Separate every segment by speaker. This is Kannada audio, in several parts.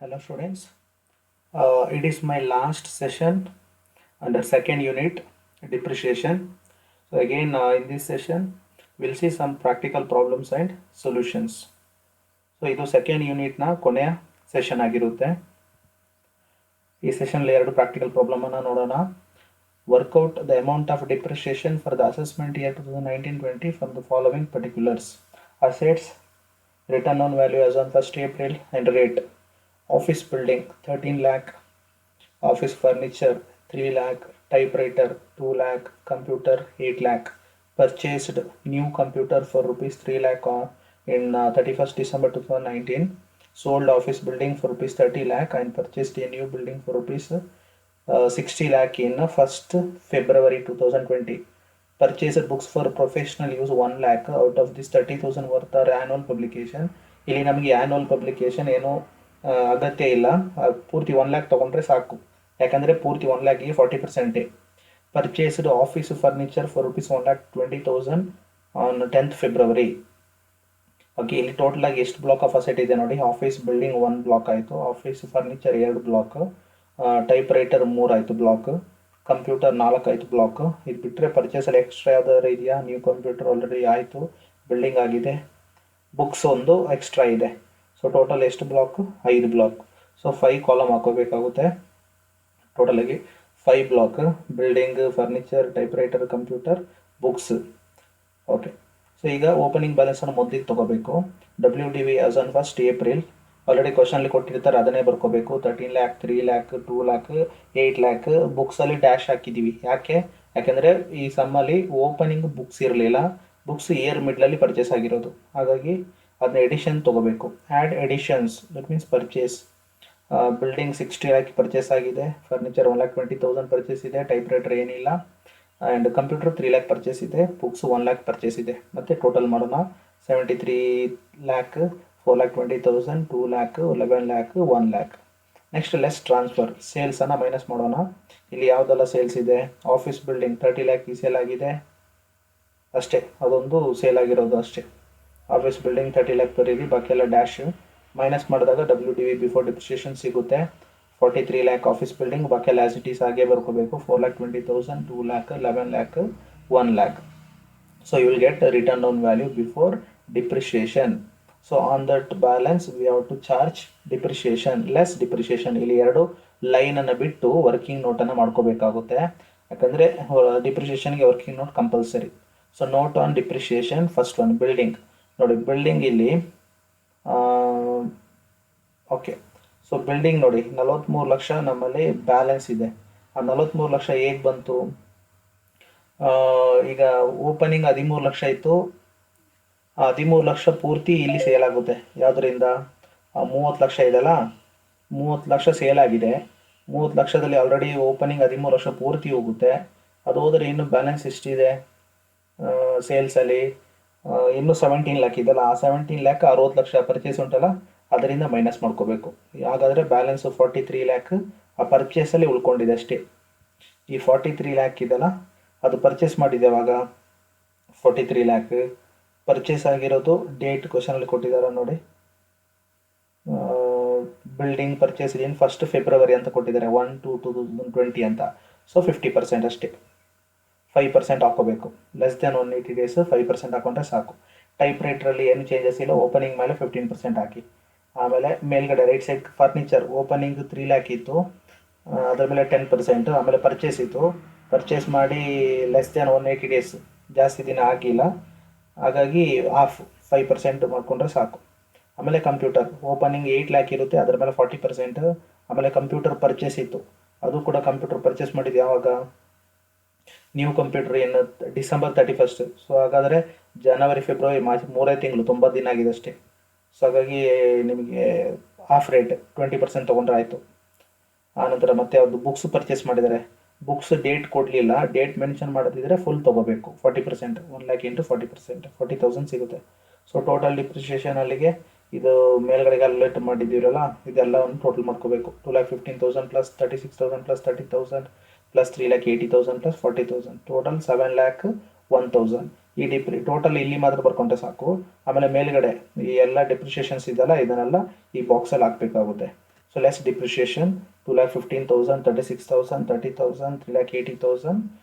Speaker 1: Hello students, it is my last session under second unit depreciation. So again in this session we'll see some practical problems and solutions. So ಇದು ಸೆಕೆಂಡ್ ಯೂನಿಟ್ನ ಕೊನೆಯ ಸೆಷನ್ ಆಗಿರುತ್ತೆ. ಈ ಸೆಷನ್ಲಿ ಎರಡು ಪ್ರಾಕ್ಟಿಕಲ್ ಪ್ರಾಬ್ಲಮನ್ನು ನೋಡೋಣ. Work out the amount of depreciation for the assessment year 2019-20 from the following particulars: assets, return on value as on 1st April and rate. Office building 13 lakh, office furniture 3 lakh, typewriter 2 lakh, computer 8 lakh. Purchased new computer for rupees 3 lakh in 31st December 2019. Sold office building for rupees 30 lakh and purchased a new building for rupees 60 lakh in 1st February 2020. Purchased books for professional use 1 lakh. Out of this 30,000 worth are annual publication. ಇಲ್ಲಿ ನಮಗೆ ಆ್ಯನ್ಯುವಲ್ ಪಬ್ಲಿಕೇಶನ್ ಏನು ಅಗತ್ಯ ಇಲ್ಲ, ಪೂರ್ತಿ 1 ಲ್ಯಾಕ್ ತೊಗೊಂಡ್ರೆ ಸಾಕು, ಯಾಕಂದರೆ ಪೂರ್ತಿ 1 ಲ್ಯಾಕಿಗೆ 40%. Purchased office furniture for rupees 1,20,000 on 10th February. Okay, ಇಲ್ಲಿ ಟೋಟಲಾಗಿ ಎಷ್ಟು ಬ್ಲಾಕ್ ಆಫ್ ಅಸೆಟ್ ಇದೆ ನೋಡಿ. ಆಫೀಸ್ ಬಿಲ್ಡಿಂಗ್ 1 ಬ್ಲಾಕ್ ಆಯಿತು, office furniture 2 block, typewriter 3 ಆಯಿತು ಬ್ಲಾಕ್, ಕಂಪ್ಯೂಟರ್ 4 ಆಯಿತು ಬ್ಲಾಕ್. ಇದು ಬಿಟ್ಟರೆ ಪರ್ಚೇಸಲ್ಲಿ ಎಕ್ಸ್ಟ್ರಾ ಯಾವ್ದಾದ್ರು ಇದೆಯಾ? ನ್ಯೂ ಕಂಪ್ಯೂಟರ್ ಆಲ್ರೆಡಿ ಆಯಿತು, ಬಿಲ್ಡಿಂಗ್ ಆಗಿದೆ, ಬುಕ್ಸ್ ಒಂದು ಎಕ್ಸ್ಟ್ರಾ ಇದೆ. ಸೊ ಟೋಟಲ್ ಎಷ್ಟು ಬ್ಲಾಕ್? 5 ಬ್ಲಾಕ್. ಸೊ 5 ಕಾಲಮ್ ಹಾಕೋಬೇಕಾಗುತ್ತೆ. ಟೋಟಲಾಗಿ 5 block: building, furniture, typewriter, computer, books. Okay, so ಈಗ ಓಪನಿಂಗ್ ಬ್ಯಾಲೆನ್ಸನ್ನು ಮೊದಲಿಗೆ ತೊಗೋಬೇಕು. WDV as on 1st April already ಕ್ವಶನಲ್ಲಿ ಕೊಟ್ಟಿರ್ತಾರೆ, ಅದನ್ನೇ ಬರ್ಕೋಬೇಕು. 13 ಲ್ಯಾಕ್, 3 ಲ್ಯಾಕ್, 2 ಲ್ಯಾಕ್, 8 ಲ್ಯಾಕ್. ಬುಕ್ಸಲ್ಲಿ ಡ್ಯಾಶ್ ಹಾಕಿದ್ದೀವಿ. ಯಾಕೆಂದರೆ ಈ ಸಮ್ಮಲ್ಲಿ ಓಪನಿಂಗ್ ಬುಕ್ಸ್ ಇರಲಿಲ್ಲ, ಬುಕ್ಸ್ ಇಯರ್ ಮಿಡ್ಲಲ್ಲಿ ಪರ್ಚೇಸ್ ಆಗಿರೋದು, ಹಾಗಾಗಿ ಅದನ್ನ ಎಡಿಷನ್ ತೊಗೋಬೇಕು. Add additions, that means purchase. Building 60 lakh purchase ಆಗಿದೆ, ಫರ್ನಿಚರ್ 1,20,000 ಪರ್ಚೇಸ್ ಇದೆ, ಟೈಪ್ ರೈಟರ್ ಏನಿಲ್ಲ, ಆ್ಯಂಡ್ ಕಂಪ್ಯೂಟರ್ 3 ಲ್ಯಾಕ್ ಪರ್ಚೇಸ್ ಇದೆ, ಬುಕ್ಸ್ 1 ಲ್ಯಾಕ್ ಪರ್ಚೇಸ್ ಇದೆ. ಮತ್ತು ಟೋಟಲ್ ಮಾಡೋಣ: 73 lakh, 4,20,000, 2 lakh, 11 lakh, 1 lakh. Next less transfer. ಸೇಲ್ಸನ್ನು ಮೈನಸ್ ಮಾಡೋಣ. ಇಲ್ಲಿ ಯಾವುದೆಲ್ಲ ಸೇಲ್ಸ್ ಇದೆ? ಆಫೀಸ್ ಬಿಲ್ಡಿಂಗ್ 30 ಲ್ಯಾಕ್ ಈ ಸೇಲ್ ಆಗಿದೆ ಅಷ್ಟೇ, ಅದೊಂದು ಸೇಲ್ ಆಗಿರೋದು ಅಷ್ಟೇ. ಆಫೀಸ್ ಬಿಲ್ಡಿಂಗ್ 30 ಲ್ಯಾಕ್ ಬರೀರಿ, ಬಾಕಿ ಎಲ್ಲ ಡ್ಯಾಶ್. ಮೈನಸ್ ಮಾಡಿದಾಗ WDV ಬಿಫೋರ್ ಡಿಪ್ರಿಷಿಯೇಷನ್ ಸಿಗುತ್ತೆ. 43 ಲ್ಯಾಕ್ ಆಫೀಸ್ ಬಿಲ್ಡಿಂಗ್, ಬಾಕಿ ಎಲ್ಲ ಆಸ್ ಇಟ್ ಈಸ್ ಹಾಗೆ ಬರ್ಕೋಬೇಕು. 4,20,000, 2 lakh, 11 lakh, 1 lakh. So you will get return on value before depreciation. So on that balance we have to charge depreciation less depreciation. ಇಲ್ಲಿ 2 ಲೈನನ್ನು ಬಿಟ್ಟು ವರ್ಕಿಂಗ್ ನೋಟನ್ನು ಮಾಡ್ಕೋಬೇಕಾಗುತ್ತೆ, ಯಾಕಂದರೆ ಡಿಪ್ರಿಷಿಯೇಷನ್ಗೆ working note compulsory. So note on depreciation, first one building ನೋಡಿ. ಬಿಲ್ಡಿಂಗ್ ಇಲ್ಲಿ ಓಕೆ, ಸೊ ಬಿಲ್ಡಿಂಗ್ ನೋಡಿ 43 ಲಕ್ಷ ನಮ್ಮಲ್ಲಿ ಬ್ಯಾಲೆನ್ಸ್ ಇದೆ. ಆ 43 ಲಕ್ಷ ಹೇಗೆ ಬಂತು? ಈಗ ಓಪನಿಂಗ್ 13 ಲಕ್ಷ ಇತ್ತು, ಆ 13 ಲಕ್ಷ ಪೂರ್ತಿ ಇಲ್ಲಿ ಸೇಲ್ ಆಗುತ್ತೆ. ಯಾವುದರಿಂದ? 30 ಲಕ್ಷ ಇದೆಯಲ್ಲ, 30 ಲಕ್ಷ ಸೇಲ್ ಆಗಿದೆ. 30 ಲಕ್ಷದಲ್ಲಿ ಆಲ್ರೆಡಿ ಓಪನಿಂಗ್ 13 ಲಕ್ಷ ಪೂರ್ತಿ ಹೋಗುತ್ತೆ. ಅದು ಹೋದರೆ ಇನ್ನು ಬ್ಯಾಲೆನ್ಸ್ ಎಷ್ಟಿದೆ ಸೇಲ್ಸಲ್ಲಿ? ಇನ್ನೂ 17 ಲ್ಯಾಕ್ ಇದೆಯಲ್ಲ, ಆ 17 ಲ್ಯಾಕ್ 60 ಲಕ್ಷ ಪರ್ಚೇಸ್ ಉಂಟಲ್ಲ, ಅದರಿಂದ ಮೈನಸ್ ಮಾಡ್ಕೋಬೇಕು. ಹಾಗಾದರೆ ಬ್ಯಾಲೆನ್ಸು 43 ಲ್ಯಾಕ್ ಆ ಪರ್ಚೇಸಲ್ಲಿ ಉಳ್ಕೊಂಡಿದೆ ಅಷ್ಟೇ. ಈ 43 ಲ್ಯಾಕ್ ಇದೆಯಲ್ಲ, ಅದು ಪರ್ಚೇಸ್ ಮಾಡಿದೆ ಅವಾಗ 43 ಲ್ಯಾಕ್ ಪರ್ಚೇಸ್ ಆಗಿರೋದು. ಡೇಟ್ ಕ್ವಶನಲ್ಲಿ ಕೊಟ್ಟಿದ್ದಾರೆ ನೋಡಿ, ಬಿಲ್ಡಿಂಗ್ ಪರ್ಚೇಸ್ ಏನು 1st February ಅಂತ ಕೊಟ್ಟಿದ್ದಾರೆ, 1/2/2020 ಅಂತ. ಸೊ 50% ಅಷ್ಟೇ, 5% ಹಾಕೋಬೇಕು. ಲೆಸ್ ದೆನ್ 180 ಡೇಸ್ 5% ಹಾಕೊಂಡ್ರೆ ಸಾಕು. ಟೈಪ್ ರೈಟ್ರಲ್ಲಿ ಏನು ಚೇಂಜಸ್ ಇಲ್ಲ, ಓಪನಿಂಗ್ ಮೇಲೆ 15% ಹಾಕಿ. ಆಮೇಲೆ ಮೇಲ್ಗಡೆ right side furniture opening 3 lac ಇತ್ತು, ಅದರ ಮೇಲೆ 10%. ಆಮೇಲೆ ಪರ್ಚೇಸ್ ಇತ್ತು, ಪರ್ಚೇಸ್ ಮಾಡಿ ಲೆಸ್ ದೆನ್ 180 ಡೇಸ್, ಜಾಸ್ತಿ ದಿನ ಆಗಿಲ್ಲ, ಹಾಗಾಗಿ 5% ಮಾಡಿಕೊಂಡ್ರೆ ಸಾಕು. ಆಮೇಲೆ ಕಂಪ್ಯೂಟರ್ ಓಪನಿಂಗ್ 8 ಲ್ಯಾಕ್ ಇರುತ್ತೆ, ಅದರ ಮೇಲೆ 40%. ಆಮೇಲೆ ಕಂಪ್ಯೂಟರ್ ಪರ್ಚೇಸ್ ಇತ್ತು, ಅದು ಕೂಡ ಕಂಪ್ಯೂಟರ್ ಪರ್ಚೇಸ್ ಮಾಡಿದ್ದು ಯಾವಾಗ? ನ್ಯೂ ಕಂಪ್ಯೂಟರ್ ಏನು December 31st. ಸೊ ಹಾಗಾದರೆ ಜನವರಿ, ಫೆಬ್ರವರಿ, ಮಾರ್ಚ್ 3 ತಿಂಗಳು, 90 ದಿನ ಆಗಿದೆ ಅಷ್ಟೇ. ಸೊ ಹಾಗಾಗಿ ನಿಮಗೆ ಹಾಫ್ ರೇಟ್ 20% ತೊಗೊಂಡ್ರೆ ಆಯಿತು. ಆನಂತರ ಮತ್ತೆ ಯಾವುದು ಬುಕ್ಸ್ ಪರ್ಚೇಸ್ ಮಾಡಿದ್ದಾರೆ, ಬುಕ್ಸ್ ಡೇಟ್ ಕೊಡಲಿಲ್ಲ, ಡೇಟ್ ಮೆನ್ಷನ್ ಮಾಡೋದಿದ್ರೆ ಫುಲ್ ತೊಗೋಬೇಕು. 40%, 1 ಲ್ಯಾಕ್ ಇಂಟು 40%, 40,000 ಸಿಗುತ್ತೆ. ಸೊ ಟೋಟಲ್ ಡಿಪ್ರಿಷಿಯೇಷನ್ ಅಲ್ಲಿಗೆ ಇದು ಮೇಲ್ಗಡೆಗೆ ಅಲರ್ಟ್ ಮಾಡಿದ್ದೀರಲ್ಲ, ಇದೆಲ್ಲವನ್ನು ಟೋಟಲ್ ಮಾಡ್ಕೋಬೇಕು. 2,15,000 plus 36,000 plus 30,000 plus 3,80,000 plus 40,000, total 7,01,000. ಈ ಟೋಟಲ್ ಇಲ್ಲಿ ಮಾತ್ರ ಬರ್ಕೊಂಡ್ರೆ ಸಾಕು. ಆಮೇಲೆ ಮೇಲ್ಗಡೆ ಈ ಎಲ್ಲ ಡಿಪ್ರಿಷಿಯೇಷನ್ಸ್ ಇದೆಲ್ಲ, ಇದನ್ನೆಲ್ಲ ಈ ಬಾಕ್ಸಲ್ಲಿ ಹಾಕಬೇಕಾಗುತ್ತೆ. So less depreciation, 2,15,000, 36,000, 30,000, 3,80,000,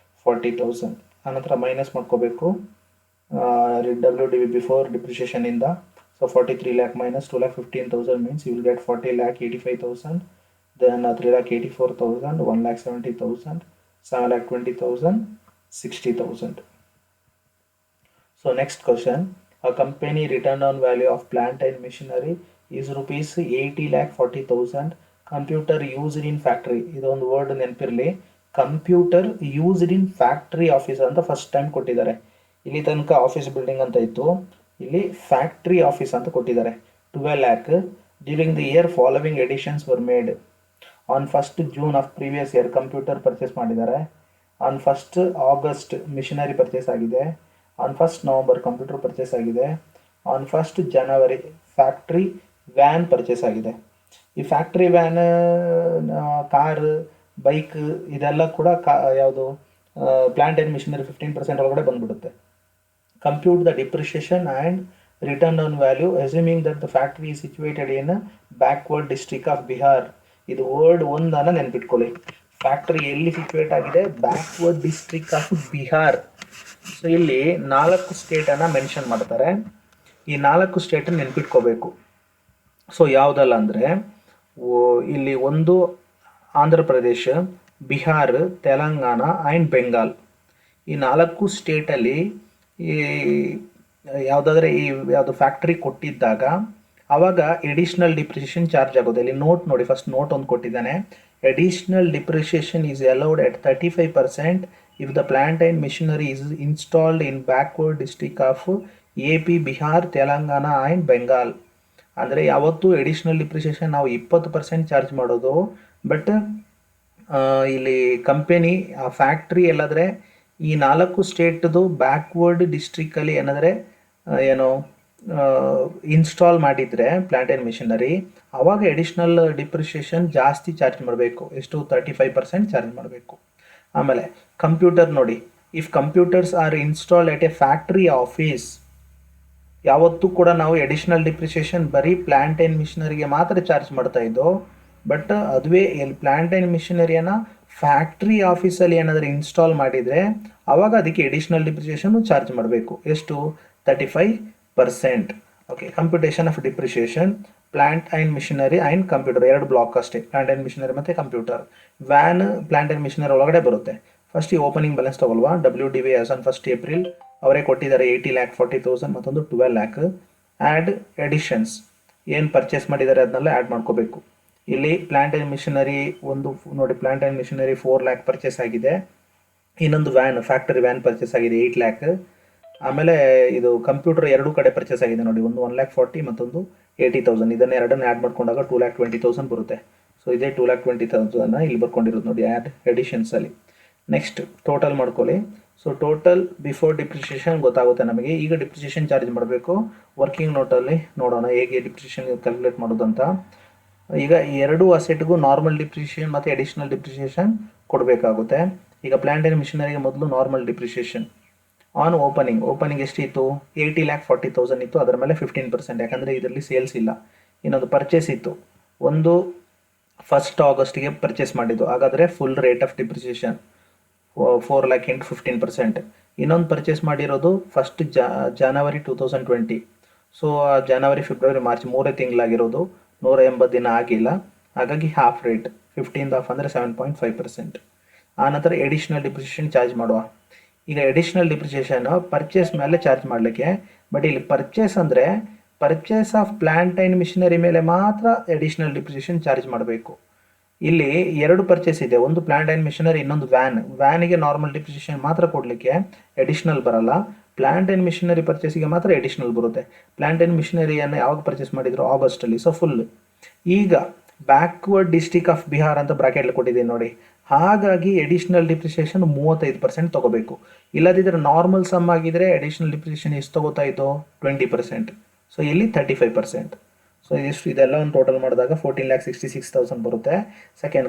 Speaker 1: 40,000. ಆನಂತರ ಮೈನಸ್ ಮಾಡ್ಕೋಬೇಕು W D V before depreciation ಇಂದ. So 43 lakh minus 2,15,000 means you will get 40,85,000, then 3,84,000, 1,70,000, 7,20,000, 60,000. So next question, a company return on value of plant and machinery is rupees 80,40,000. Computer used in factory, ಇದೊಂದು ವರ್ಡ್ ನೆನಪಿರಲಿ, computer used in factory office ಅಂತ ಫಸ್ಟ್ ಟೈಮ್ ಕೊಟ್ಟಿದ್ದಾರೆ. ಇಲ್ಲಿ ತನಕ ಆಫೀಸ್ ಬಿಲ್ಡಿಂಗ್ ಅಂತ ಇತ್ತು, ಇಲ್ಲಿ ಫ್ಯಾಕ್ಟ್ರಿ ಆಫೀಸ್ ಅಂತ ಕೊಟ್ಟಿದ್ದಾರೆ. 12 lakh during the year following additions were made. On 1st June of previous year computer purchase ಮಾಡಿದ್ದಾರೆ. On 1st August machinery purchase ಆಗಿದೆ. On 1st November computer purchase ಆಗಿದೆ. On 1st January factory van purchase ಆಗಿದೆ. ಈ ಫ್ಯಾಕ್ಟ್ರಿ ವ್ಯಾನ್, ಕಾರ್, ಬೈಕ್ ಇದೆಲ್ಲ ಕೂಡ ಯಾವುದು ಪ್ಲಾಂಟ್ ಆ್ಯಂಡ್ ಮಿಷನರಿ 15% ಒಳಗಡೆ ಬಂದ್ಬಿಡುತ್ತೆ. Compute the depreciation and return on value assuming that the factory is situated in backward district of Bihar. ಇದು ವರ್ಡ್ ಒಂದನ್ನು ನೆನ್ಪಿಟ್ಕೊಳ್ಳಿ. ಫ್ಯಾಕ್ಟ್ರಿ ಎಲ್ಲಿ ಸಿಚುವೇಟ್ ಆಗಿದೆ? Backward district of Bihar. So ಇಲ್ಲಿ 4 ಸ್ಟೇಟನ್ನು ಮೆನ್ಷನ್ ಮಾಡ್ತಾರೆ. ಈ 4 ಸ್ಟೇಟನ್ನು ನೆನ್ಪಿಟ್ಕೋಬೇಕು. ಸೊ ಯಾವುದಲ್ಲ ಅಂದರೆ, ಇಲ್ಲಿ ಒಂದು ಆಂಧ್ರ ಪ್ರದೇಶ, ಬಿಹಾರ್, ತೆಲಂಗಾಣ ಆ್ಯಂಡ್ ಬೆಂಗಾಲ್. ಈ 4 ಸ್ಟೇಟಲ್ಲಿ ಈ ಯಾವುದಾದ್ರೆ ಈ ಯಾವುದು ಫ್ಯಾಕ್ಟ್ರಿ ಕೊಟ್ಟಿದ್ದಾಗ ಆವಾಗ ಎಡಿಷ್ನಲ್ ಡಿಪ್ರಿಷಿಯೇಷನ್ ಚಾರ್ಜ್ ಆಗೋದು. ಇಲ್ಲಿ ನೋಟ್ ನೋಡಿ, ಫಸ್ಟ್ ನೋಟ್ ಒಂದು ಕೊಟ್ಟಿದ್ದಾನೆ. Additional depreciation is allowed at 35% if the plant and machinery is installed in backward district of AP, Bihar, Telangana and Bengal. ಅಂದರೆ ಯಾವತ್ತೂ ಎಡಿಷ್ನಲ್ ಡಿಪ್ರಿಷಿಯೇಷನ್ ನಾವು 20% ಚಾರ್ಜ್ ಮಾಡೋದು. ಬಟ್ ಇಲ್ಲಿ ಕಂಪೆನಿ ಆ ಫ್ಯಾಕ್ಟ್ರಿ ಎಲ್ಲಾದರೆ ಈ 4 ಸ್ಟೇಟ್ದು ಬ್ಯಾಕ್ವರ್ಡ್ ಡಿಸ್ಟ್ರಿಕ್ಕಲ್ಲಿ ಏನಾದರೆ ಏನೋ ಇನ್ಸ್ಟಾಲ್ ಮಾಡಿದರೆ ಪ್ಲಾಂಟ್ ಆ್ಯಂಡ್ ಮಿಷನರಿ, ಆವಾಗ ಎಡಿಷ್ನಲ್ ಡಿಪ್ರಿಷಿಯೇಷನ್ ಜಾಸ್ತಿ ಚಾರ್ಜ್ ಮಾಡಬೇಕು. ಎಷ್ಟು? 35% ಚಾರ್ಜ್ ಮಾಡಬೇಕು. ಆಮೇಲೆ ಕಂಪ್ಯೂಟರ್ ನೋಡಿ, if computers are installed at a factory office, ಯಾವತ್ತೂ ಕೂಡ ನಾವು ಎಡಿಷ್ನಲ್ ಡಿಪ್ರಿಷಿಯೇಷನ್ ಬರೀ ಪ್ಲಾಂಟ್ ಆ್ಯಂಡ್ ಮಿಷನರಿಗೆ ಮಾತ್ರ ಚಾರ್ಜ್ ಮಾಡ್ತಾ ಇದ್ದೋ. ಬಟ್ ಅದುವೇ ಎಲ್ಲಿ ಪ್ಲಾಂಟ್ ಆ್ಯಂಡ್ ಮಿಷನರಿಯನ್ನು ಫ್ಯಾಕ್ಟ್ರಿ ಆಫೀಸಲ್ಲಿ ಏನಾದರೂ ಇನ್ಸ್ಟಾಲ್ ಮಾಡಿದರೆ ಆವಾಗ ಅದಕ್ಕೆ ಎಡಿಷ್ನಲ್ ಡಿಪ್ರಿಷಿಯೇಷನ್ನು ಚಾರ್ಜ್ ಮಾಡಬೇಕು. ಎಷ್ಟು? 35%. Okay, computation of depreciation, plant and machinery and computer 2 block ಅಷ್ಟೇ, ಪ್ಲಾಂಟ್ ಆ್ಯಂಡ್ ಮಿಷನರಿ ಮತ್ತು computer. Van plant and machinery ಒಳಗಡೆ ಬರುತ್ತೆ. ಫಸ್ಟ್ ಈ ಓಪನಿಂಗ್ ಬ್ಯಾಲೆನ್ಸ್ ತಗೊಳ್ವಾ. WDV as on 1st April ಅವರೇ ಕೊಟ್ಟಿದ್ದಾರೆ 80,40,000, ಮತ್ತೊಂದು 12 lakh. ಆ್ಯಡ್ ಎಡಿಷನ್ಸ್ ಏನು ಪರ್ಚೇಸ್ ಮಾಡಿದ್ದಾರೆ ಅದನ್ನೆಲ್ಲ ಆ್ಯಡ್ ಮಾಡ್ಕೋಬೇಕು. ಇಲ್ಲಿ ಪ್ಲಾಂಟ್ ಆ್ಯಂಡ್ ಮಿಷನರಿ ಒಂದು ನೋಡಿ, plant and machinery 4 lakh purchase ಆಗಿದೆ. ಇನ್ನೊಂದು ವ್ಯಾನ್, ಫ್ಯಾಕ್ಟರಿ ವ್ಯಾನ್ ಪರ್ಚೇಸ್ ಆಗಿದೆ 8 lakh. ಆಮೇಲೆ ಇದು ಕಂಪ್ಯೂಟರ್ 2 ಕಡೆ ಪರ್ಚೇಸ್ ಆಗಿದೆ ನೋಡಿ, ಒಂದು 1,40,000 ಮತ್ತೊಂದು 80,000. ಇದನ್ನು ಎರಡನ್ನು ಆ್ಯಡ್ ಮಾಡ್ಕೊಂಡಾಗ 2,20,000 ಬರುತ್ತೆ. ಸೊ ಇದೇ 2,20,000 ಇಲ್ಲಿ ಬರ್ಕೊಂಡಿರೋದು ನೋಡಿ ಆ್ಯಡ್ ಎಡಿಷನ್ಸಲ್ಲಿ. ನೆಕ್ಸ್ಟ್ ಟೋಟಲ್ ಮಾಡ್ಕೊಳ್ಳಿ. ಸೊ ಟೋಟಲ್ ಬಿಫೋರ್ ಡಿಪ್ರಿಷಿಯೇಷನ್ ಗೊತ್ತಾಗುತ್ತೆ ನಮಗೆ. ಈಗ ಡಿಪ್ರಿಷಿಯೇಷನ್ ಚಾರ್ಜ್ ಮಾಡಬೇಕು. ವರ್ಕಿಂಗ್ ನೋಟಲ್ಲಿ ನೋಡೋಣ ಹೇಗೆ ಡಿಪ್ರಿಷಿಯೇಷನ್ ಕ್ಯಾಲ್ಕುಲೇಟ್ ಮಾಡೋದಂತ. ಈಗ 2 ಅಸೆಟ್ಗೂ ನಾರ್ಮಲ್ ಡಿಪ್ರಿಷಿಯೇಷನ್ ಮತ್ತು ಎಡಿಷನಲ್ ಡಿಪ್ರಿಷಿಯೇಷನ್ ಕೊಡಬೇಕಾಗುತ್ತೆ. ಈಗ ಪ್ಲಾಂಟ್ ಆ್ಯಂಡ್ ಮಿಷನರಿಗೆ ಮೊದಲು ನಾರ್ಮಲ್ ಡಿಪ್ರಿಷಿಯೇಷನ್ ಆನ್ ಓಪನಿಂಗ್ ಎಷ್ಟಿತ್ತು? 80,40,000 ಇತ್ತು. ಅದರ ಮೇಲೆ 15%, ಯಾಕಂದರೆ ಇದರಲ್ಲಿ ಸೇಲ್ಸ್ ಇಲ್ಲ. ಇನ್ನೊಂದು ಪರ್ಚೇಸ್ ಇತ್ತು, ಒಂದು 1st August ಪರ್ಚೇಸ್ ಮಾಡಿದ್ದು, ಹಾಗಾದರೆ full rate of depreciation 4 lakh into 15%. ಇನ್ನೊಂದು ಪರ್ಚೇಸ್ ಮಾಡಿರೋದು 1st January 2020. ಸೊ ಜನವರಿ, ಫೆಬ್ರವರಿ, ಮಾರ್ಚ್ 3 ತಿಂಗಳಾಗಿರೋದು, 180 ದಿನ ಆಗಿಲ್ಲ. ಹಾಗಾಗಿ ಹಾಫ್ ರೇಟ್ 15 ಆಫ್ ಅಂದರೆ 7.5%. ಆನಂತರ ಎಡಿಷ್ನಲ್ ಡಿಪ್ರಿಷಿಯೇಷನ್ ಚಾರ್ಜ್ ಮಾಡುವ. ಈಗ ಎಡಿಷ್ನಲ್ ಡಿಪ್ರಿಷಿಯೇಷನ್ ಪರ್ಚೇಸ್ ಮೇಲೆ ಚಾರ್ಜ್ ಮಾಡಲಿಕ್ಕೆ. ಬಟ್ ಇಲ್ಲಿ ಪರ್ಚೇಸ್ ಅಂದರೆ purchase of plant and machinery ಮೇಲೆ ಮಾತ್ರ ಎಡಿಷ್ನಲ್ ಡಿಪ್ರಿಷಿಯೇಷನ್ ಚಾರ್ಜ್ ಮಾಡಬೇಕು. ಇಲ್ಲಿ 2 ಪರ್ಚೇಸ್ ಇದೆ, ಒಂದು ಪ್ಲಾಂಟ್ ಆ್ಯಂಡ್ ಮಿಷನರಿ, ಇನ್ನೊಂದು ವ್ಯಾನಿಗೆ ನಾರ್ಮಲ್ ಡಿಪ್ರಿಷಿಯೇಷನ್ ಮಾತ್ರ ಕೊಡಲಿಕ್ಕೆ ಎಡಿಷ್ನಲ್ ಬರಲ್ಲ. ಪ್ಲಾಂಟ್ ಆ್ಯಂಡ್ ಮಿಷನರಿ ಪರ್ಚೇಸಿಗೆ ಮಾತ್ರ ಎಡಿಷ್ನಲ್ ಬರುತ್ತೆ. ಪ್ಲಾಂಟ್ ಆ್ಯಂಡ್ ಮಿಷನರಿಯನ್ನು ಯಾವಾಗ ಪರ್ಚೇಸ್ ಮಾಡಿದ್ರು? ಆಗಸ್ಟಲ್ಲಿ. So full. ಈಗ ಬ್ಯಾಕ್ವರ್ಡ್ ಡಿಸ್ಟ್ರಿಕ್ಟ್ ಆಫ್ ಬಿಹಾರ್ ಅಂತ ಬ್ರಾಕೆಟ್ಲಿ ಕೊಟ್ಟಿದ್ದೀನಿ ನೋಡಿ. ಹಾಗಾಗಿ ಎಡಿಷ್ನಲ್ ಡಿಪ್ರಿಷಿಯೇಷನ್ 35% ತೊಗೋಬೇಕು. ಇಲ್ಲದಿದ್ದರೆ ನಾರ್ಮಲ್ ಸಮ್ ಆಗಿದ್ದರೆ ಎಡಿಷ್ನಲ್ ಡಿಪ್ರಿಷಿಯೇಷನ್ ಎಷ್ಟು ತೊಗೋತಾ ಇದ್ದೋ? 20%. ಸೊ ಇಲ್ಲಿ 35%. ಸೊ ಇದೆಲ್ಲ ಒಂದು ಟೋಟಲ್ ಮಾಡಿದಾಗ 14,66,000 ಬರುತ್ತೆ. ಸೆಕೆಂಡ್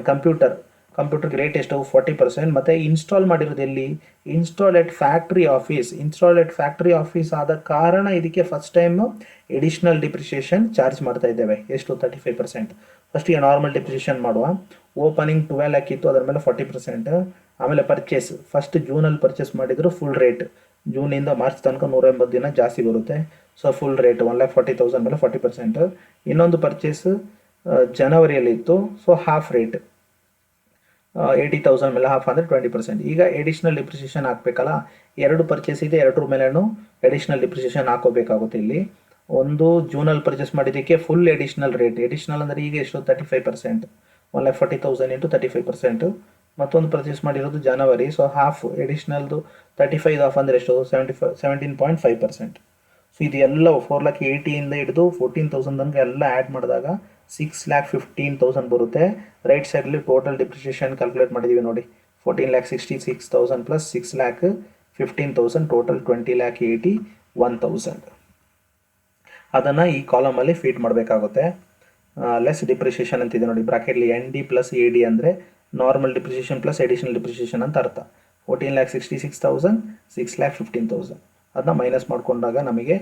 Speaker 1: ಕಂಪ್ಯೂಟರ್ಗೆ ರೇಟ್ ಎಷ್ಟು 40%. ಮತ್ತು ಇನ್ಸ್ಟಾಲ್ ಮಾಡಿರೋದು ಎಲ್ಲಿ, ಇನ್ಸ್ಟಾಲ್ ಎಟ್ ಫ್ಯಾಕ್ಟ್ರಿ ಆಫೀಸ್. ಇನ್ಸ್ಟಾಲ್ ಎಟ್ ಫ್ಯಾಕ್ಟ್ರಿ ಆಫೀಸ್ ಆದ ಕಾರಣ ಇದಕ್ಕೆ first time additional depreciation charge ಮಾಡ್ತಾ ಇದ್ದೇವೆ. ಎಷ್ಟು 35%. ಫಸ್ಟಿಗೆ ನಾರ್ಮಲ್ ಡಿಪ್ರಿಷಿಯೇಷನ್ ಮಾಡುವ. ಓಪನಿಂಗ್ 12 lakh ಇತ್ತು, ಅದರ ಮೇಲೆ 40%. ಆಮೇಲೆ ಪರ್ಚೇಸ್ ಫಸ್ಟ್ ಜೂನಲ್ಲಿ ಪರ್ಚೇಸ್ ಮಾಡಿದ್ರು ಫುಲ್ ರೇಟ್, ಜೂನಿಂದ ಮಾರ್ಚ್ ತನಕ 180 ದಿನ ಜಾಸ್ತಿ ಬರುತ್ತೆ. ಸೊ ಫುಲ್ ರೇಟ್ 1,40,000 ಮೇಲೆ 40%. ಇನ್ನೊಂದು ಪರ್ಚೇಸ್ ಜನವರಿಯಲ್ಲಿ ಇತ್ತು, ಸೊ ಹಾಫ್ ರೇಟ್ 80,000 ಮೇಲೆ ಹಾಫ್ ಅಂದರೆ 20%. ಈಗ ಎಡಿಷ್ನಲ್ ಡಿಪ್ರಿಸಿಯೇಷನ್ ಹಾಕಬೇಕಲ್ಲ, ಎರಡು ಪರ್ಚೇಸ್ ಇದೆ, ಎರಡರ ಮೇಲೇನು ಎಡಿಷ್ನಲ್ ಡಿಪ್ರಿಸಿಯೇಷನ್ ಹಾಕೋಬೇಕಾಗುತ್ತೆ. ಇಲ್ಲಿ ಒಂದು ಜೂನಲ್ಲಿ ಪರ್ಚೇಸ್ ಮಾಡಿದ್ದಕ್ಕೆ ಫುಲ್ ಎಡಿಷ್ನಲ್ ರೇಟ್, ಎಡಿಷ್ನಲ್ ಅಂದರೆ ಈಗ ಎಷ್ಟು 35%, 1,40,000 ಇಂಟು 35%. ಮತ್ತೊಂದು ಪರ್ಚೇಸ್ ಮಾಡಿರೋದು ಜನವರಿ, ಸೊ ಹಾಫ್ ಎಡಿಷ್ನಲ್ದು 35 ಆಫ್ ಅಂದರೆ ಎಷ್ಟು 17.5%. ಸೊ ಇದೆಲ್ಲ 4,80,000 ಇಂದ ಹಿಡಿದು 14,000 ತನಕ ಎಲ್ಲ ಆ್ಯಡ್ ಮಾಡಿದಾಗ 6,15,000 ಬರುತ್ತೆ. ರೈಟ್ ಸೈಡಲ್ಲಿ ಟೋಟಲ್ ಡಿಪ್ರಿಷಿಯೇಷನ್ ಕ್ಯಾಲ್ಕುಲೇಟ್ ಮಾಡಿದ್ದೀವಿ ನೋಡಿ, 14,66,000 ಪ್ಲಸ್ 6,15,000 ಟೋಟಲ್ 20,81,000. ಅದನ್ನು ಈ ಕಾಲಮಲ್ಲಿ ಫೀಟ್ ಮಾಡಬೇಕಾಗುತ್ತೆ. ಲೆಸ್ ಡಿಪ್ರಿಷಿಯೇಷನ್ ಅಂತಿದೆ ನೋಡಿ ಬ್ರಾಕೆಟ್ಲಿ, ND ಪ್ಲಸ್ AD ಅಂದರೆ normal depreciation plus additional depreciation ಅಂತ ಅರ್ಥ. 14,66,000, 6,15,000 ಅದನ್ನ ಮೈನಸ್ ಮಾಡಿಕೊಂಡಾಗ ನಮಗೆ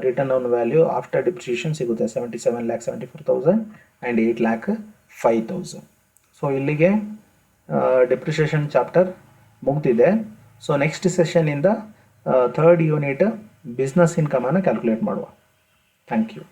Speaker 1: return on value after depreciation ಸಿಗುತ್ತೆ 77,74,000 ಆ್ಯಂಡ್ 8,05,000. ಸೊ ಇಲ್ಲಿಗೆ ಡಿಪ್ರಿಷಿಯೇಷನ್ ಚಾಪ್ಟರ್ ಮುಗ್ದಿದೆ. ಸೊ ನೆಕ್ಸ್ಟ್ ಸೆಷನ್ನಿಂದ ಥರ್ಡ್ ಯೂನಿಟ್ ಬಿಸ್ನೆಸ್ ಇನ್ಕಮನ್ನು ಕ್ಯಾಲ್ಕುಲೇಟ್ ಮಾಡುವ. Thank you.